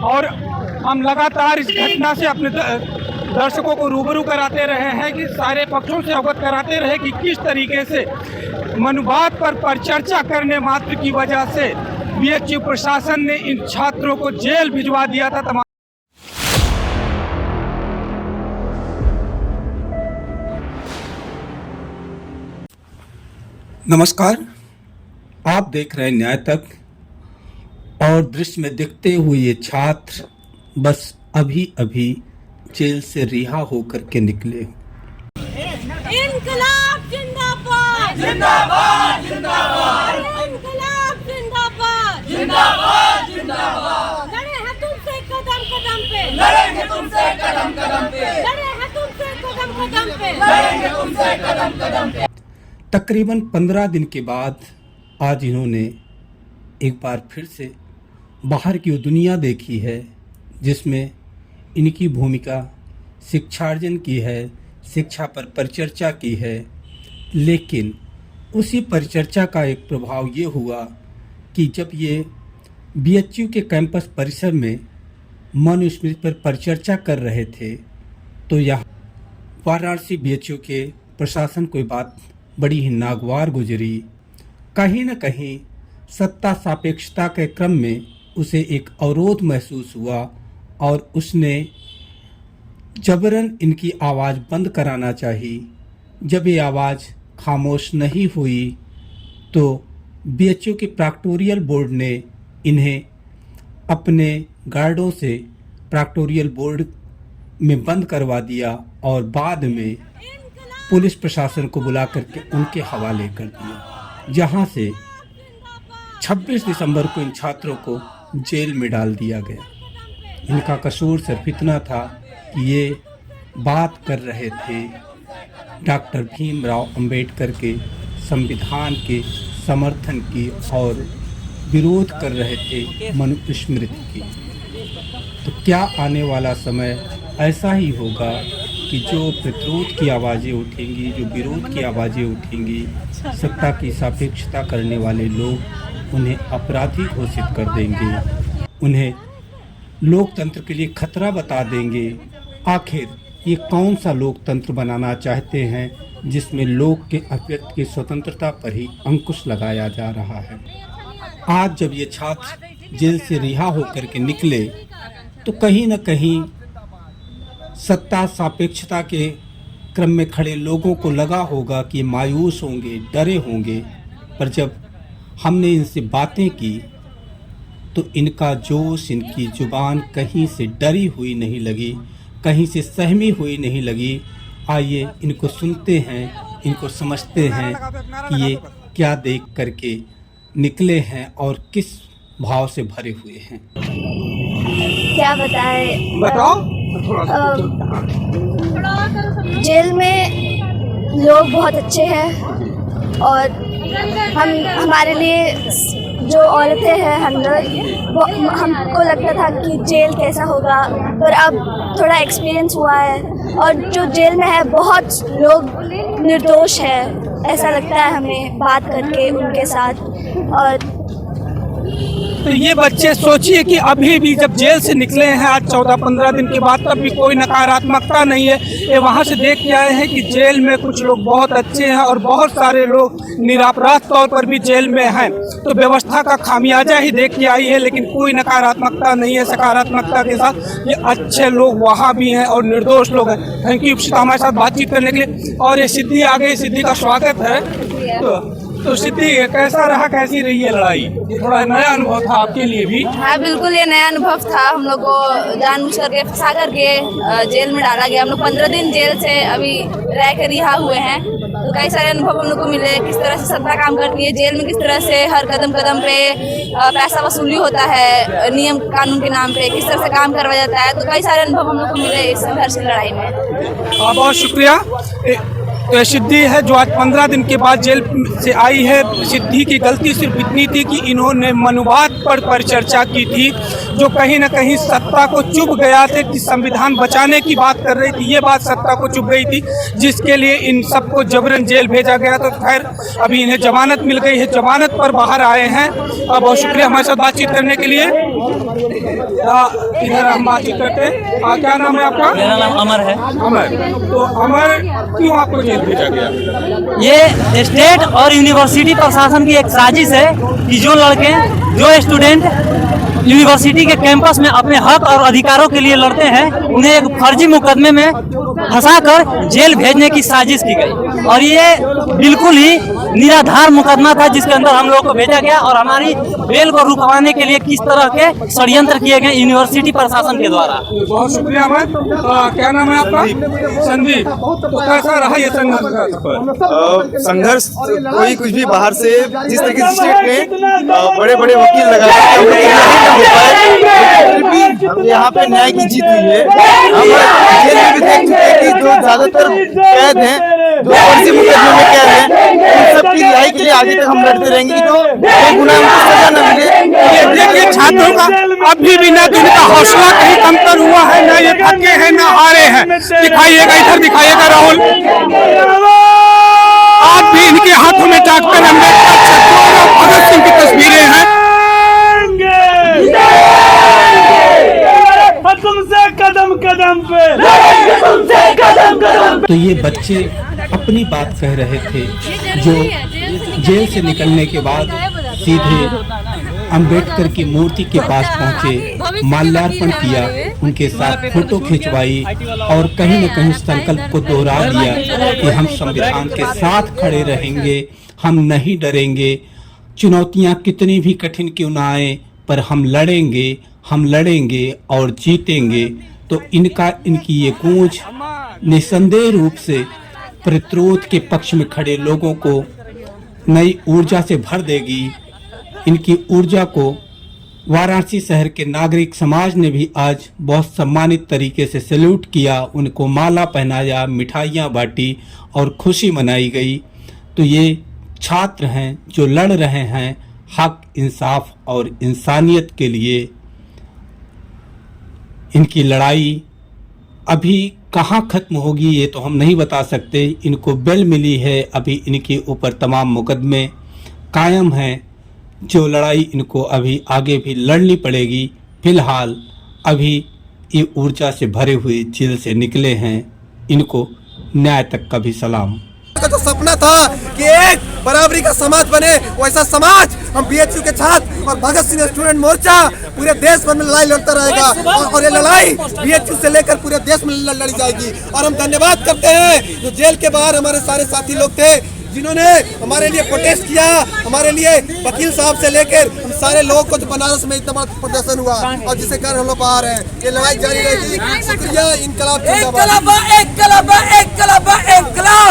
और हम लगातार इस घटना से अपने दर्शकों को रूबरू कराते रहे हैं कि सारे पक्षों से अवगत कराते रहे कि किस तरीके से मनुवाद पर परिचर्चा करने मात्र की वजह से बीएचयू प्रशासन ने इन छात्रों को जेल भिजवा दिया था। तमाम नमस्कार, आप देख रहे हैं न्याय तक। और दृश्य में दिखते हुए ये छात्र बस अभी अभी जेल से रिहा होकर के निकले। इनकलाब जिंदाबाद जिंदाबाद जिंदाबाद, इनकलाब जिंदाबाद जिंदाबाद जिंदाबाद। लड़े हैं तुमसे कदम कदम पे, लड़ेंगे तुमसे कदम कदम पे, लड़े हैं तुमसे कदम कदम पे, लड़ेंगे तुमसे कदम कदम पे। तकरीबन 15 दिन के बाद आज इन्होंने एक बार फिर से बाहर की वो दुनिया देखी है जिसमें इनकी भूमिका शिक्षार्जन की है, शिक्षा पर परिचर्चा की है। लेकिन उसी परिचर्चा का एक प्रभाव ये हुआ कि जब ये बीएचयू के कैंपस परिसर में मनुस्मृति पर परिचर्चा कर रहे थे तो यह वाराणसी बीएचयू के प्रशासन को बात बड़ी ही नागवार गुजरी। कहीं न कहीं सत्ता सापेक्षता के क्रम में उसे एक अवरोध महसूस हुआ और उसने जबरन इनकी आवाज़ बंद कराना चाहिए। जब ये आवाज़ खामोश नहीं हुई तो बीएचयू के प्रॉक्टोरियल बोर्ड ने इन्हें अपने गार्डों से प्रॉक्टोरियल बोर्ड में बंद करवा दिया और बाद में पुलिस प्रशासन को बुला करके उनके हवाले कर दिया, जहां से 26 दिसंबर को इन छात्रों को जेल में डाल दिया गया। इनका कसूर सिर्फ इतना था कि ये बात कर रहे थे डॉक्टर भीमराव अंबेडकर के संविधान के समर्थन की और विरोध कर रहे थे मनुस्मृति की। तो क्या आने वाला समय ऐसा ही होगा कि जो प्रतिरोध की आवाज़ें उठेंगी, जो विरोध की आवाज़ें उठेंगी, सत्ता की सापेक्षता करने वाले लोग उन्हें अपराधी घोषित कर देंगे, उन्हें लोकतंत्र के लिए खतरा बता देंगे। आखिर ये कौन सा लोकतंत्र बनाना चाहते हैं जिसमें लोग के अभिव्यक्ति की स्वतंत्रता पर ही अंकुश लगाया जा रहा है। आज जब ये छात्र जेल से रिहा होकर के निकले तो कहीं न कहीं सत्ता सापेक्षता के क्रम में खड़े लोगों को लगा होगा कि मायूस होंगे, डरे होंगे, पर जब हमने इनसे बातें की तो इनका जोश, इनकी जुबान कहीं से डरी हुई नहीं लगी, कहीं से सहमी हुई नहीं लगी। आइए इनको सुनते हैं, इनको समझते हैं कि ये क्या देख करके निकले हैं और किस भाव से भरे हुए हैं। क्या बताएं? बताओ। जेल में लोग बहुत अच्छे हैं और हमारे लिए जो औरतें हैं हम लोग, वो हमको लगता था कि जेल कैसा होगा, पर अब थोड़ा एक्सपीरियंस हुआ है और जो जेल में है बहुत लोग निर्दोष है, ऐसा लगता है हमें बात करके उनके साथ। और तो ये बच्चे सोचिए कि अभी भी जब जेल से निकले हैं आज 14-15 दिन के बाद, तब भी कोई नकारात्मकता नहीं है। ये वहाँ से देख के आए हैं कि जेल में कुछ लोग बहुत अच्छे हैं और बहुत सारे लोग निरपराध तौर पर भी जेल में हैं। तो व्यवस्था का खामियाजा ही देख के आई है, लेकिन कोई नकारात्मकता नहीं है। सकारात्मकता के साथ ये अच्छे लोग वहाँ भी हैं और निर्दोष लोग हैं। थैंक यू हमारे साथ बातचीत करने के लिए। और ये सिद्धि आ गई, सिद्धि का स्वागत है। तो सिद्धि, कैसा रहा, कैसी रही है लड़ाई? ये थोड़ा नया अनुभव था आपके लिए भी। हाँ बिल्कुल, ये नया अनुभव था। हम लोग को जानबूझ करके फंसा करके जेल में डाला गया। हम लोग 15 दिन जेल से अभी रह कर रिहा हुए हैं। तो कई सारे अनुभव हम लोग को मिले, किस तरह से सत्ता काम करती है जेल में, किस तरह से हर कदम कदम पे पैसा वसूली होता है नियम कानून के नाम पे, किस तरह से काम करवाया जाता है। तो कई सारे अनुभव हम लोग को मिले इस संघर्ष की लड़ाई में। बहुत शुक्रिया। तो ये सिद्धि है जो आज 15 दिन के बाद जेल से आई है। सिद्धि की गलती सिर्फ इतनी थी कि इन्होंने मनुवाद पर चर्चा की थी, जो कहीं ना कहीं सत्ता को चुभ गया थे कि संविधान बचाने की बात कर रही थी। ये बात सत्ता को चुभ गई थी, जिसके लिए इन सबको जबरन जेल भेजा गया। तो खैर अभी इन्हें जमानत मिल गई है, जमानत पर बाहर आए हैं। बहुत शुक्रिया हमारे साथ बातचीत करने के लिए। इधर हम बातचीत करते हैं। क्या नाम है आपका? मेरा नाम अमर है। अमर, तो अमर क्यों आपको जेल भेजा गया? ये स्टेट और यूनिवर्सिटी प्रशासन की एक साजिश है कि जो लड़के, जो स्टूडेंट यूनिवर्सिटी के कैंपस में अपने हक और अधिकारों के लिए लड़ते हैं, उन्हें एक फर्जी मुकदमे में फंसाकर जेल भेजने की साजिश की गई। और ये बिल्कुल ही निराधार मुकदमा था जिसके अंदर हम लोगों को भेजा गया और हमारी बेल को रुकवाने के लिए किस तरह के षड्यंत्र किए गए यूनिवर्सिटी प्रशासन के द्वारा। बहुत शुक्रिया अमर। क्या नाम है आपका? संदीप। तो कैसा रहा ये संघर्ष? संघर्ष कोई कुछ भी बाहर से जिस तरीके से स्टेट ने बड़े बड़े वकील लगाए फिर भी यहाँ पे न्याय की जीत हुई है। हम जेल में भी देख चुके हैं कि जो ज्यादातर कैद हैं, जो फर्जी मुकदमे में कैद हैं, उन सब की रिहाई के लिए आगे तक हम लड़ते रहेंगे कि जो गुनाह उनको सजा न मिले। देखिए छात्रों का अभी भी ना तो इनका हौसला कहीं कमतर हुआ है, ना ये थके हैं ना हारे हैं। दिखाइएगा, इधर दिखाइएगा राहुल। आज भी इनके हाथों में डॉक्टर अम्बेडकर, चक्रों और भगत सिंह की तस्वीरें हैं। तुमसे कदम कदम पे, तो ये बच्चे अपनी बात कह रहे थे, जो जेल से निकलने के बाद सीधे अंबेडकर की मूर्ति के पास पहुंचे, माल्यार्पण किया, उनके साथ फोटो खिंचवाई और कहीं न कहीं संकल्प को दोहरा दिया कि हम संविधान के साथ खड़े रहेंगे, हम नहीं डरेंगे, चुनौतियां कितनी भी कठिन क्यों ना आए पर हम लड़ेंगे और जीतेंगे। तो इनकी ये गूंज निसंदेह रूप से प्रतिरोध के पक्ष में खड़े लोगों को नई ऊर्जा से भर देगी। इनकी ऊर्जा को वाराणसी शहर के नागरिक समाज ने भी आज बहुत सम्मानित तरीके से सैल्यूट किया, उनको माला पहनाया, मिठाइयाँ बांटी और खुशी मनाई गई। तो ये छात्र हैं जो लड़ रहे हैं हक, इंसाफ और इंसानियत के लिए। इनकी लड़ाई अभी कहाँ खत्म होगी ये तो हम नहीं बता सकते। इनको बेल मिली है, अभी इनके ऊपर तमाम मुकदमे कायम हैं। जो लड़ाई इनको अभी आगे भी लड़नी पड़ेगी। फिलहाल अभी ये ऊर्जा से भरे हुए जेल से निकले हैं, इनको न्याय तक का भी सलाम। का जो सपना था कि एक बराबरी का समाज बने, वैसा समाज हम बीएचयू के छात्र और भगत सिंह स्टूडेंट मोर्चा पूरे देश भर में लड़ाई लड़ता रहेगा और ये लड़ाई बीएचयू से लेकर पूरे देश में लड़ी जाएगी। और हम धन्यवाद करते हैं जो जेल के बाहर हमारे सारे साथी लोग थे जिन्होंने हमारे लिए प्रोटेस्ट किया, हमारे लिए वकील साहब से लेकर हम सारे लोगों को जो बनारस में इतना बड़ा प्रदर्शन हुआ और जिसके कारण हम लोग बाहर हैं। ये लड़ाई जारी रहेगी। शुक्रिया। इनकलाब जिंदाबाद,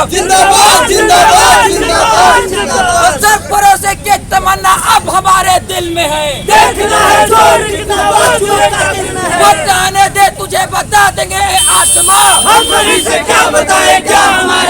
जिंदाबाद, जिंदाबाद, जिंदाबाद। सर भरोसे की तमन्ना अब हमारे दिल में है, देखना है जोर कितना बताने दे तुझे बता देंगे आसमां, हम से क्या बताएं क्या हमारे